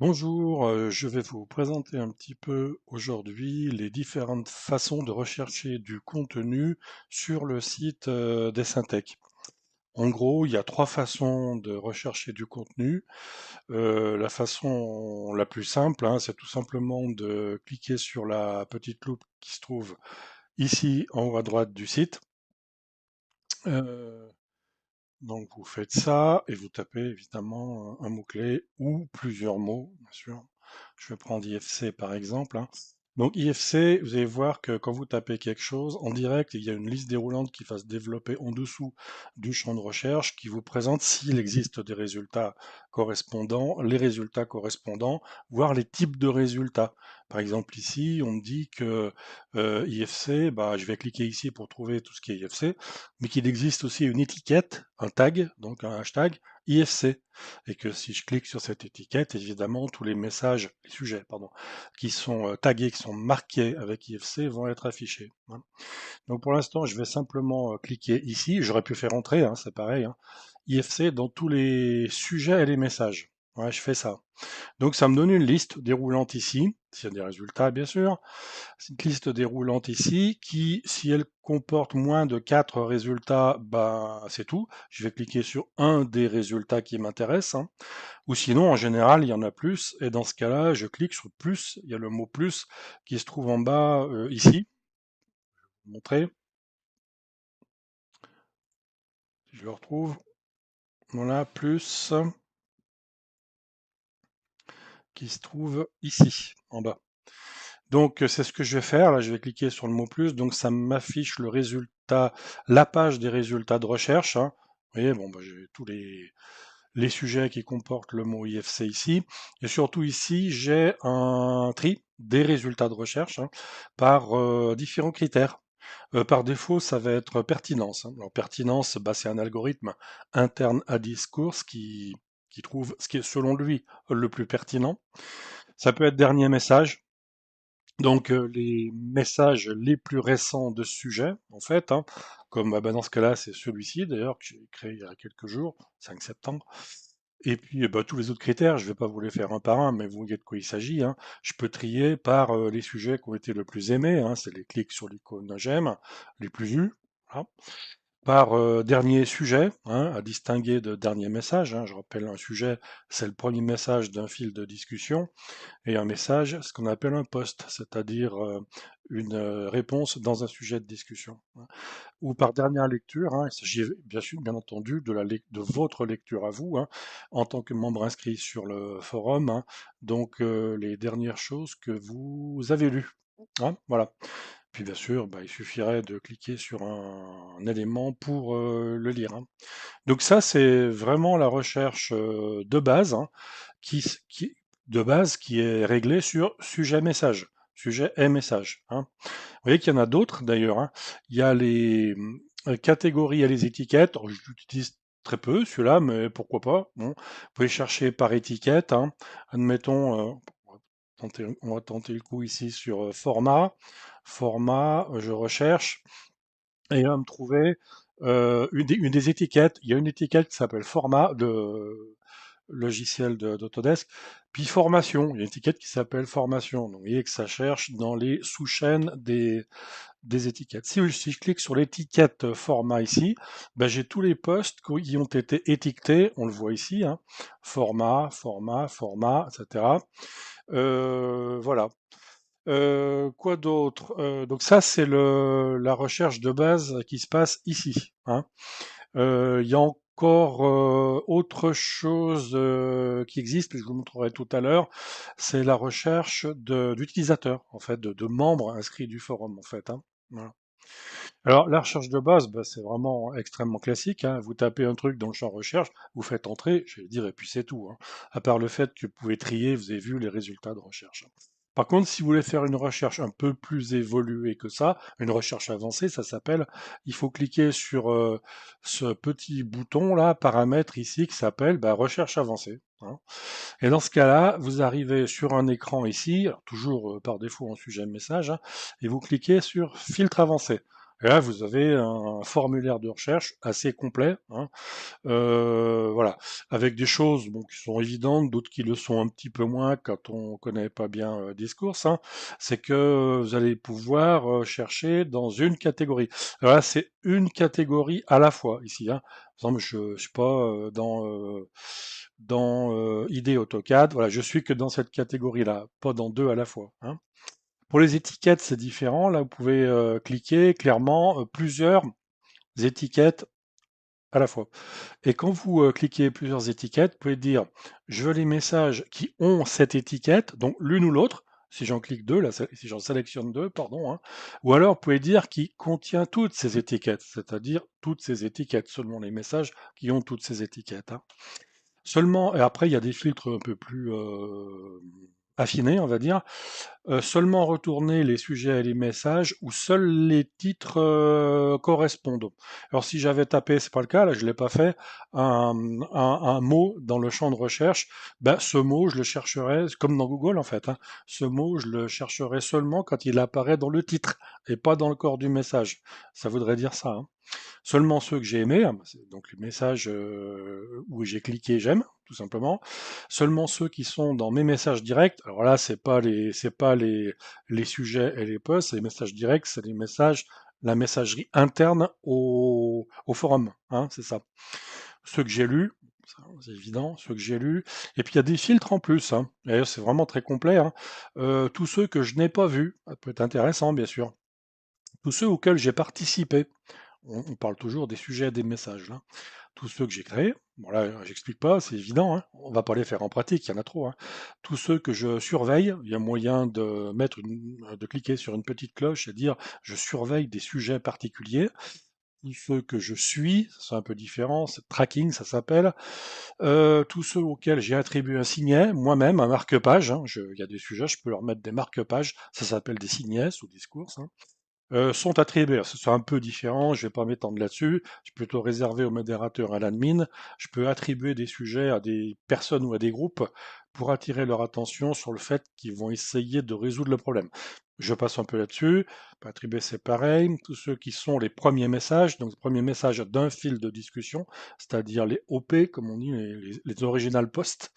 Bonjour, je vais vous présenter un petit peu aujourd'hui les différentes façons de rechercher du contenu sur le site d'Essintech. En gros, il y a trois façons de rechercher du contenu. La façon la plus simple, hein, c'est tout simplement de cliquer sur la petite loupe qui se trouve ici en haut à droite du site. Euh, donc vous faites ça et vous tapez évidemment un mot-clé ou plusieurs mots, bien sûr. Je vais prendre IFC par exemple, hein. Donc IFC, vous allez voir que quand vous tapez quelque chose, en direct, il y a une liste déroulante qui va se développer en dessous du champ de recherche qui vous présente s'il existe des résultats correspondants, les résultats correspondants, voire les types de résultats. Par exemple ici, on me dit que IFC, bah, je vais cliquer ici pour trouver tout ce qui est IFC, mais qu'il existe aussi une étiquette, un tag, donc un hashtag IFC, et que si je clique sur cette étiquette, évidemment, tous les messages, les sujets, pardon, qui sont tagués, qui sont marqués avec IFC vont être affichés, hein. Donc pour l'instant, je vais simplement cliquer ici. J'aurais pu faire entrer, hein, c'est pareil, hein, IFC dans tous les sujets et les messages. Ouais, je fais ça. Donc ça me donne une liste déroulante ici, s'il y a des résultats bien sûr. C'est une liste déroulante ici qui, si elle comporte moins de 4 résultats, bah, c'est tout. Je vais cliquer sur un des résultats qui m'intéresse, hein. Ou sinon, en général, il y en a plus. Et dans ce cas-là, je clique sur plus. Il y a le mot plus qui se trouve en bas ici. Je vais vous montrer. Si je le retrouve. Voilà, plus qui se trouve ici, en bas. Donc, c'est ce que je vais faire. Là, je vais cliquer sur le mot plus. Donc, ça m'affiche le résultat, la page des résultats de recherche, hein. Vous voyez, bon, bah, j'ai tous les sujets qui comportent le mot IFC ici. Et surtout ici, j'ai un tri des résultats de recherche, hein, par différents critères. Par défaut, ça va être pertinence, hein. Alors, pertinence, bah, c'est un algorithme interne à Discourse qui trouve ce qui est selon lui le plus pertinent. Ça peut être dernier message, donc les messages les plus récents de ce sujet, en fait, hein, comme bah, dans ce cas-là, c'est celui-ci d'ailleurs que j'ai créé il y a quelques jours, 5 septembre. Et puis bah, tous les autres critères, je ne vais pas vous les faire un par un, mais vous voyez de quoi il s'agit, hein. Je peux trier par les sujets qui ont été le plus aimés, hein, c'est les clics sur l'icône j'aime, les plus vus, voilà. Par dernier sujet, hein, à distinguer de dernier message, hein. Je rappelle, un sujet, c'est le premier message d'un fil de discussion, et un message, ce qu'on appelle un post, c'est-à-dire une réponse dans un sujet de discussion, hein. Ou par dernière lecture, hein, il s'agit bien sûr, bien entendu, de votre lecture à vous, hein, en tant que membre inscrit sur le forum, hein. Donc les dernières choses que vous avez lues, hein, voilà. Puis bien sûr, bah, il suffirait de cliquer sur un élément pour le lire, hein. Donc ça, c'est vraiment la recherche de base, hein, qui, de base qui est réglée sur sujet-message, sujet et message, hein. Vous voyez qu'il y en a d'autres d'ailleurs, hein. Il y a les catégories et les étiquettes. Alors, je l'utilise très peu celui-là, mais pourquoi pas. Bon, vous pouvez chercher par étiquette, hein. Admettons, on va tenter le coup ici sur format. Format, je recherche et il va me trouver une des étiquettes. Il y a une étiquette qui s'appelle format de logiciel d'Autodesk. Puis formation, il y a une étiquette qui s'appelle formation. Donc vous voyez que ça cherche dans les sous-chaînes des étiquettes. Si je clique sur l'étiquette format ici, ben j'ai tous les postes qui ont été étiquetés, on le voit ici, hein, format, format, format, etc. Voilà. Quoi d'autre? Donc ça, c'est la recherche de base qui se passe ici, hein. Il y a encore autre chose qui existe, que je vous montrerai tout à l'heure, c'est la recherche d'utilisateurs, en fait, de membres inscrits du forum, en fait, hein. Voilà. Alors, la recherche de base, bah, c'est vraiment extrêmement classique, hein. Vous tapez un truc dans le champ recherche, vous faites entrer, je vais dire, et puis c'est tout, hein. À part le fait que vous pouvez trier, vous avez vu les résultats de recherche. Par contre, si vous voulez faire une recherche un peu plus évoluée que ça, une recherche avancée, ça s'appelle, il faut cliquer sur ce petit bouton là, paramètre ici, qui s'appelle bah, recherche avancée, hein. Et dans ce cas-là, vous arrivez sur un écran ici, alors toujours par défaut en sujet de message, hein, et vous cliquez sur filtre avancé. Et là, vous avez un formulaire de recherche assez complet, hein, voilà, avec des choses bon, qui sont évidentes, d'autres qui le sont un petit peu moins quand on connaît pas bien Discours, hein. C'est que vous allez pouvoir chercher dans une catégorie. Alors là, c'est une catégorie à la fois ici, hein. Par exemple, je suis pas dans ID AutoCAD, voilà, je suis que dans cette catégorie-là, pas dans deux à la fois, hein. Pour les étiquettes, c'est différent. Là, vous pouvez cliquer clairement plusieurs étiquettes à la fois. Et quand vous cliquez plusieurs étiquettes, vous pouvez dire je veux les messages qui ont cette étiquette, donc l'une ou l'autre. Si j'en clique deux, là, si j'en sélectionne deux, pardon, hein. Ou alors vous pouvez dire qui contient toutes ces étiquettes, c'est-à-dire toutes ces étiquettes, seulement les messages qui ont toutes ces étiquettes, hein. Seulement, et après il y a des filtres un peu plus affinés, on va dire. Seulement retourner les sujets et les messages où seuls les titres correspondent. Alors si j'avais tapé, c'est pas le cas, là je l'ai pas fait, un mot dans le champ de recherche, ben, ce mot je le chercherai, comme dans Google en fait, hein, ce mot je le chercherai seulement quand il apparaît dans le titre et pas dans le corps du message. Ça voudrait dire ça, hein. Seulement ceux que j'ai aimés, hein, donc les messages où j'ai cliqué j'aime, tout simplement. Seulement ceux qui sont dans mes messages directs. Alors là, c'est pas les sujets et les posts, c'est les messages directs, c'est les messages, la messagerie interne au forum, hein, c'est ça. Ceux que j'ai lus, c'est évident, ceux que j'ai lus. Et puis il y a des filtres en plus, hein. Et c'est vraiment très complet, hein. Tous ceux que je n'ai pas vus, ça peut être intéressant, bien sûr. Tous ceux auxquels j'ai participé. On parle toujours des sujets et des messages, là. Tous ceux que j'ai créés, voilà, j'explique pas, c'est évident, hein, on va pas les faire en pratique, il y en a trop, hein. Tous ceux que je surveille, il y a moyen de cliquer sur une petite cloche et dire je surveille des sujets particuliers. Tous ceux que je suis, c'est un peu différent, c'est tracking, ça s'appelle. Tous ceux auxquels j'ai attribué un signet, moi-même, un marque-page, hein, il y a des sujets, je peux leur mettre des marque-pages, ça s'appelle des signets ou discours, hein. Sont attribués. C'est un peu différent, je vais pas m'étendre là-dessus. Je peux plutôt réserver au modérateur et à l'admin. Je peux attribuer des sujets à des personnes ou à des groupes pour attirer leur attention sur le fait qu'ils vont essayer de résoudre le problème. Je passe un peu là-dessus. Attribuer, c'est pareil. Tous ceux qui sont les premiers messages, donc les premiers messages d'un fil de discussion, c'est-à-dire les OP, comme on dit, les original posts.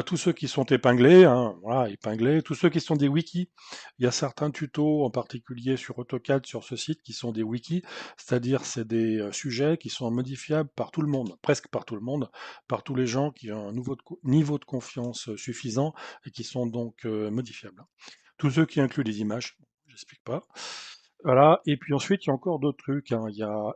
Tous ceux qui sont épinglés, hein, voilà, épinglés. Tous ceux qui sont des wikis. Il y a certains tutos, en particulier sur AutoCAD, sur ce site, qui sont des wikis, c'est-à-dire c'est des sujets qui sont modifiables par tout le monde, presque par tout le monde, par tous les gens qui ont un niveau de confiance suffisant et qui sont donc modifiables. Tous ceux qui incluent des images, j'explique pas. Voilà, et puis ensuite, il y a encore d'autres trucs, hein.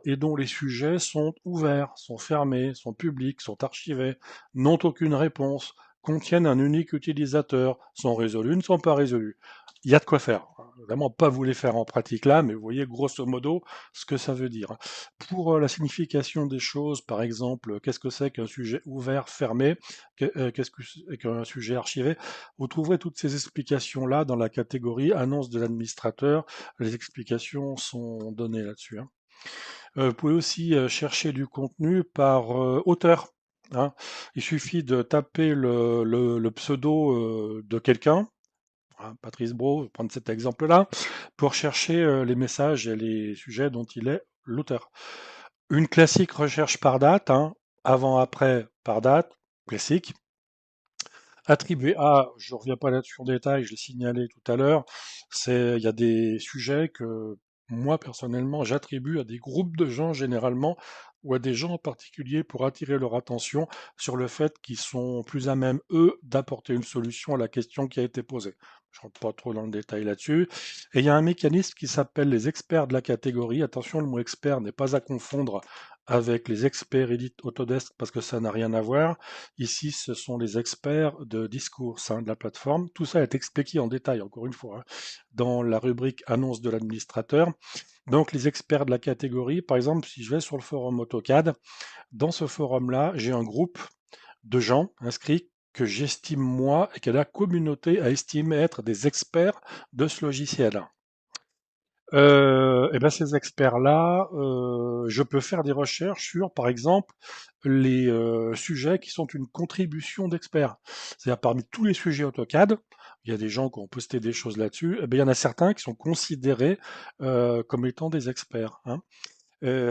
Et dont les sujets sont ouverts, sont fermés, sont publics, sont archivés, n'ont aucune réponse, contiennent un unique utilisateur, sont résolus, ne sont pas résolus. Il y a de quoi faire. Vraiment pas vous les faire en pratique là, mais vous voyez grosso modo ce que ça veut dire. Pour la signification des choses, par exemple, qu'est-ce que c'est qu'un sujet ouvert, fermé, qu'est-ce que c'est qu'un sujet archivé, vous trouverez toutes ces explications-là dans la catégorie annonce de l'administrateur. Les explications sont données là-dessus, hein. Vous pouvez aussi chercher du contenu par auteur, hein. Il suffit de taper le pseudo de quelqu'un, hein, Patrice Bro, je vais prendre cet exemple-là, pour chercher les messages et les sujets dont il est l'auteur. Une classique recherche par date, hein, avant-après par date, classique. Attribué à, je ne reviens pas là-dessus en détail, je l'ai signalé tout à l'heure, il y a des sujets que moi personnellement j'attribue à des groupes de gens généralement ou à des gens en particulier pour attirer leur attention sur le fait qu'ils sont plus à même eux d'apporter une solution à la question qui a été posée. Je rentre pas trop dans le détail là-dessus. Et il y a un mécanisme qui s'appelle les experts de la catégorie. Attention, le mot expert n'est pas à confondre avec les experts Edit Autodesk parce que ça n'a rien à voir. Ici, ce sont les experts de discours, hein, de la plateforme. Tout ça est expliqué en détail, encore une fois, hein, dans la rubrique annonce de l'administrateur. Donc, les experts de la catégorie, par exemple, si je vais sur le forum AutoCAD, dans ce forum-là, j'ai un groupe de gens inscrits que j'estime moi et que la communauté a estimé être des experts de ce logiciel. Et ben ces experts-là, je peux faire des recherches sur, par exemple, les sujets qui sont une contribution d'experts. C'est-à-dire parmi tous les sujets AutoCAD, il y a des gens qui ont posté des choses là-dessus, eh ben, il y en a certains qui sont considérés comme étant des experts, hein.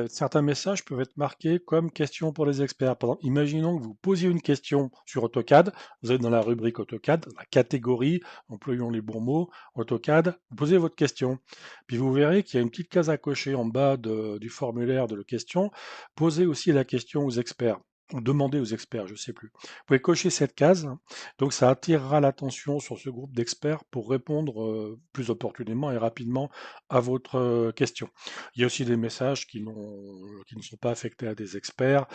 Certains messages peuvent être marqués comme questions pour les experts. Par exemple, imaginons que vous posiez une question sur AutoCAD, vous êtes dans la rubrique AutoCAD, la catégorie, employons les bons mots, AutoCAD, vous posez votre question. Puis vous verrez qu'il y a une petite case à cocher en bas du formulaire de la question. Posez aussi la question aux experts. Ou demandez aux experts, je ne sais plus. Vous pouvez cocher cette case, hein. Donc ça attirera l'attention sur ce groupe d'experts pour répondre plus opportunément et rapidement à votre question. Il y a aussi des messages qui ne sont pas affectés à des experts,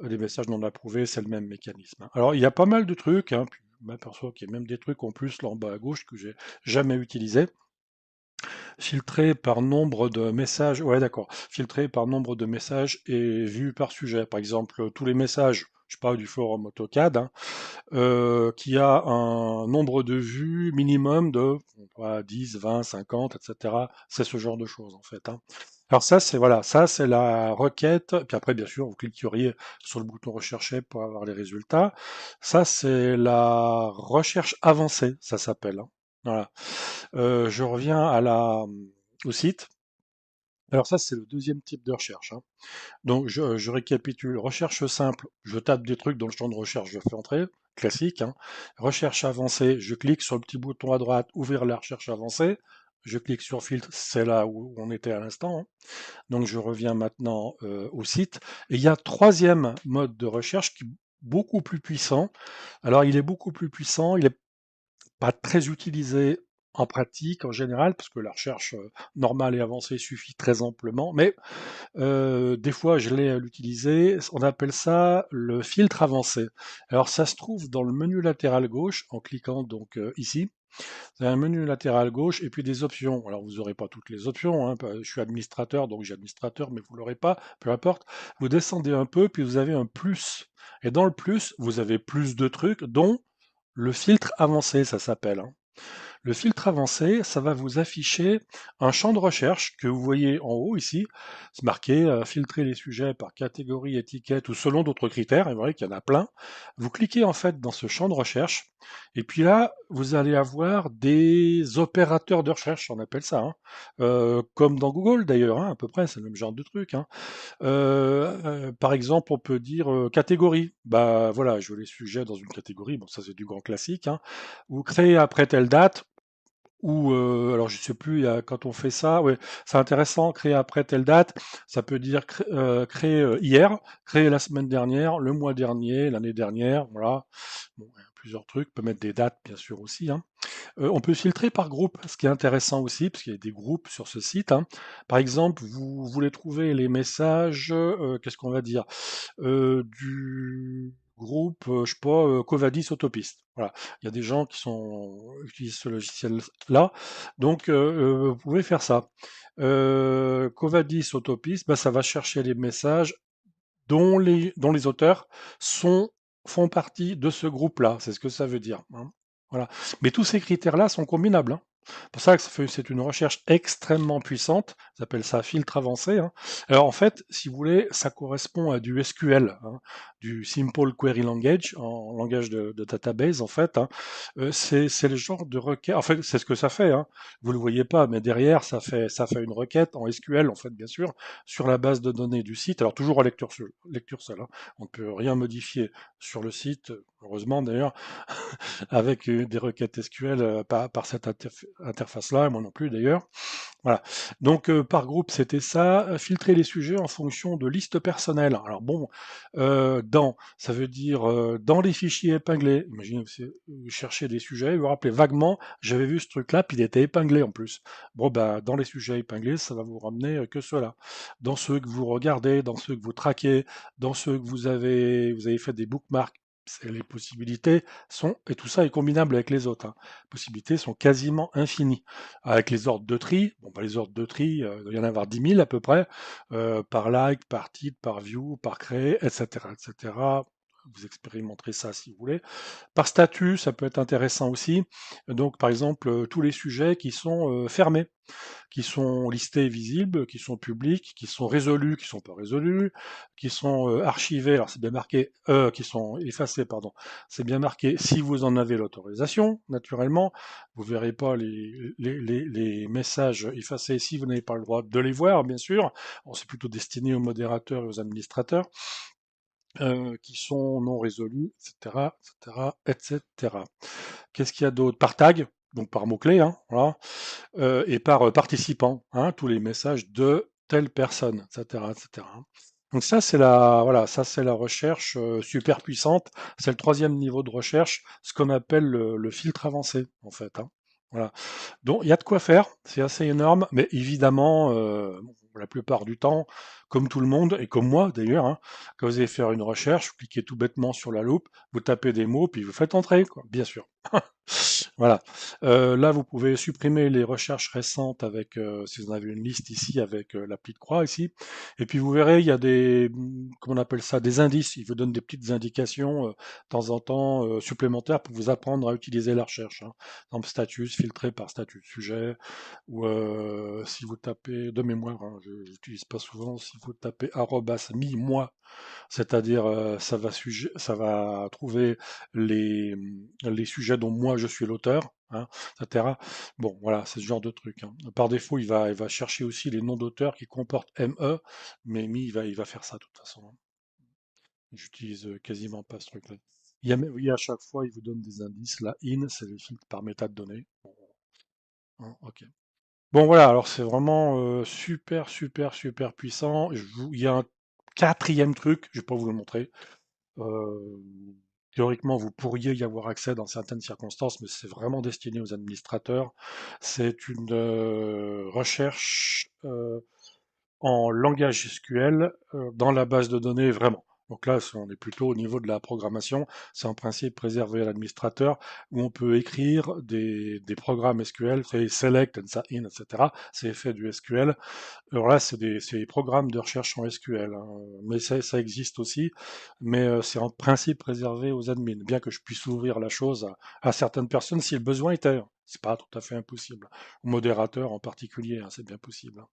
des messages non approuvés, c'est le même mécanisme, hein. Alors, il y a pas mal de trucs, hein, puis je m'aperçois qu'il y a même des trucs en plus là en bas à gauche que j'ai jamais utilisés. Filtré par nombre de messages, ouais d'accord, filtré par nombre de messages et vus par sujet. Par exemple, tous les messages, je parle du forum AutoCAD, hein, qui a un nombre de vues minimum de 10, 20, 50, etc. C'est ce genre de choses en fait, hein. Alors ça, c'est voilà, ça c'est la requête. Puis après, bien sûr, vous cliqueriez sur le bouton rechercher pour avoir les résultats. Ça, c'est la recherche avancée, ça s'appelle, hein. Voilà. Je reviens au site. Alors ça, c'est le deuxième type de recherche, hein. Donc, je récapitule. Recherche simple, je tape des trucs dans le champ de recherche, je fais entrer, classique, hein. Recherche avancée, je clique sur le petit bouton à droite, ouvrir la recherche avancée. Je clique sur filtre, c'est là où on était à l'instant, hein. Donc, je reviens maintenant au site. Et il y a un troisième mode de recherche qui est beaucoup plus puissant. Alors, il est beaucoup plus puissant, il est pas très utilisé en pratique en général, parce que la recherche normale et avancée suffit très amplement, mais des fois, je l'ai à l'utiliser. On appelle ça le filtre avancé. Alors, ça se trouve dans le menu latéral gauche, en cliquant donc ici. C'est un menu latéral gauche et puis des options. Alors, vous n'aurez pas toutes les options, hein. Je suis administrateur, donc j'ai administrateur, mais vous l'aurez pas, peu importe. Vous descendez un peu, puis vous avez un plus. Et dans le plus, vous avez plus de trucs, dont le filtre avancé, ça s'appelle, hein. Le filtre avancé, ça va vous afficher un champ de recherche que vous voyez en haut ici. C'est marqué filtrer les sujets par catégorie, étiquette ou selon d'autres critères. Et vous voyez qu'il y en a plein. Vous cliquez en fait dans ce champ de recherche. Et puis là, vous allez avoir des opérateurs de recherche, on appelle ça, hein. Comme dans Google d'ailleurs, hein, à peu près, c'est le même genre de truc, hein. Par exemple, on peut dire catégorie. Bah voilà, je veux les sujets dans une catégorie. Bon, ça c'est du grand classique, hein. Ou créer après telle date. Ou alors je sais plus, quand on fait ça, ouais, c'est intéressant, créer après telle date, ça peut dire créer hier, créer la semaine dernière, le mois dernier, l'année dernière, voilà. Bon, il y a plusieurs trucs, on peut mettre des dates bien sûr aussi, hein. On peut filtrer par groupe, ce qui est intéressant aussi, parce qu'il y a des groupes sur ce site, hein. Par exemple, vous voulez trouver les messages, qu'est-ce qu'on va dire, du groupe, je sais pas, Covadis Autopiste. Voilà, il y a des gens qui utilisent ce logiciel-là, donc vous pouvez faire ça. Covadis Autopiste, bah, ça va chercher les messages dont les auteurs sont, font partie de ce groupe-là. C'est ce que ça veut dire, hein. Voilà. Mais tous ces critères-là sont combinables, hein. C'est pour ça que c'est une recherche extrêmement puissante. Ça s'appelle ça filtre avancé, hein. Alors en fait, si vous voulez, ça correspond à du SQL, hein, du Simple Query Language, en langage de database en fait, hein. C'est le genre de requête. En fait, c'est ce que ça fait, hein. Vous le voyez pas, mais derrière, ça fait une requête en SQL en fait, bien sûr, sur la base de données du site. Alors toujours en lecture seule, hein. On ne peut rien modifier sur le site, heureusement d'ailleurs, avec des requêtes SQL par cette interface-là, moi non plus d'ailleurs. Voilà. Donc par groupe, c'était ça. Filtrer les sujets en fonction de listes personnelles. Alors bon, ça veut dire dans les fichiers épinglés. Imaginez vous cherchez des sujets, vous vous rappelez vaguement, j'avais vu ce truc-là, puis il était épinglé en plus. Bon, bah, dans les sujets épinglés, ça va vous ramener que cela. Dans ceux que vous regardez, dans ceux que vous traquez, dans ceux que vous avez fait des bookmarks, les possibilités sont, et tout ça est combinable avec les autres, hein. Les possibilités sont quasiment infinies. Avec les ordres de tri, bon, bah, les ordres de tri, il doit y en avoir 10 000 à peu près, par like, par titre, par view, par créé, etc., etc. vous expérimenterez ça si vous voulez. Par statut, ça peut être intéressant aussi. Donc, par exemple, tous les sujets qui sont fermés, qui sont listés et visibles, qui sont publics, qui sont résolus, qui sont pas résolus, qui sont archivés, alors c'est bien marqué, qui sont effacés, pardon, c'est bien marqué si vous en avez l'autorisation, naturellement. Vous verrez pas les messages effacés si vous n'avez pas le droit de les voir, bien sûr. Bon, c'est plutôt destiné aux modérateurs et aux administrateurs. Qui sont non résolus, etc., etc., etc. Qu'est-ce qu'il y a d'autre? Par tag, donc par mot-clé, hein, voilà, et par participant, hein, tous les messages de telle personne, etc., etc. Donc ça, c'est la, voilà, ça c'est la recherche super puissante. C'est le troisième niveau de recherche, ce qu'on appelle le filtre avancé, en fait, hein. Voilà. Donc il y a de quoi faire, c'est assez énorme, mais évidemment, la plupart du temps, comme tout le monde, et comme moi d'ailleurs, hein, quand vous allez faire une recherche, vous cliquez tout bêtement sur la loupe, vous tapez des mots, puis vous faites entrer, quoi, bien sûr. Voilà. Là, vous pouvez supprimer les recherches récentes avec, si vous en avez une liste ici, avec l'appli de croix ici. Et puis vous verrez, il y a des, comment on appelle ça, des indices. Il vous donne des petites indications de temps en temps supplémentaires pour vous apprendre à utiliser la recherche, hein. Par exemple, status, filtré par statut de sujet, ou si vous tapez de mémoire, hein, je n'utilise pas souvent, si vous tapez arrobas mi-moi, c'est-à-dire ça va trouver les sujets dont moi je suis l'auteur, hein, etc. Bon, voilà, c'est ce genre de truc, hein. Par défaut, il va chercher aussi les noms d'auteurs qui comportent ME, mais Mi, il va faire ça de toute façon, hein. J'utilise quasiment pas ce truc-là. Oui, à chaque fois, il vous donne des indices. La in, c'est le filtre par métadonnées. Bon, hein, ok. Bon, voilà, alors c'est vraiment super, super, super puissant. Il y a un quatrième truc, je vais pas vous le montrer. Euh, Théoriquement, vous pourriez y avoir accès dans certaines circonstances, mais c'est vraiment destiné aux administrateurs. C'est une recherche en langage SQL dans la base de données vraiment. Donc là, on est plutôt au niveau de la programmation. C'est en principe réservé à l'administrateur où on peut écrire des programmes SQL, fait select and in, etc. C'est fait du SQL. Alors là, c'est des programmes de recherche en SQL, hein. Mais ça existe aussi, mais c'est en principe réservé aux admins, bien que je puisse ouvrir la chose à certaines personnes si le besoin était. C'est pas tout à fait impossible. Aux modérateurs en particulier, hein, c'est bien possible, hein.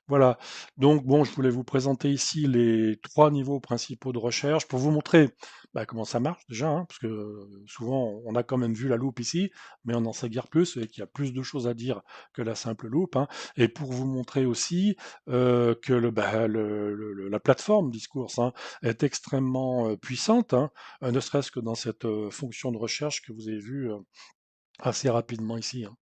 Voilà. Donc, bon, je voulais vous présenter ici les trois niveaux principaux de recherche pour vous montrer bah, comment ça marche déjà, hein, parce que souvent on a quand même vu la loupe ici, mais on n'en sait guère plus et qu'il y a plus de choses à dire que la simple loupe, hein. Et pour vous montrer aussi que la plateforme Discourse, hein, est extrêmement puissante, hein, ne serait-ce que dans cette fonction de recherche que vous avez vue assez rapidement ici, hein.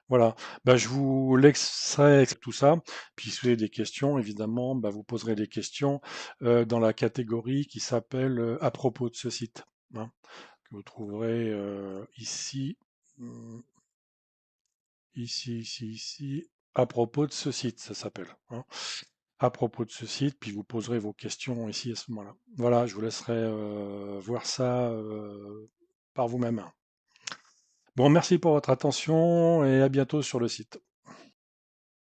Voilà, bah, je vous laisserai tout ça. Puis si vous avez des questions, évidemment, bah, vous poserez des questions dans la catégorie qui s'appelle à propos de ce site, hein, que vous trouverez ici, hum, ici, à propos de ce site, ça s'appelle, hein. À propos de ce site, puis vous poserez vos questions ici à ce moment-là. Voilà, je vous laisserai voir ça par vous-même. Bon, merci pour votre attention et à bientôt sur le site.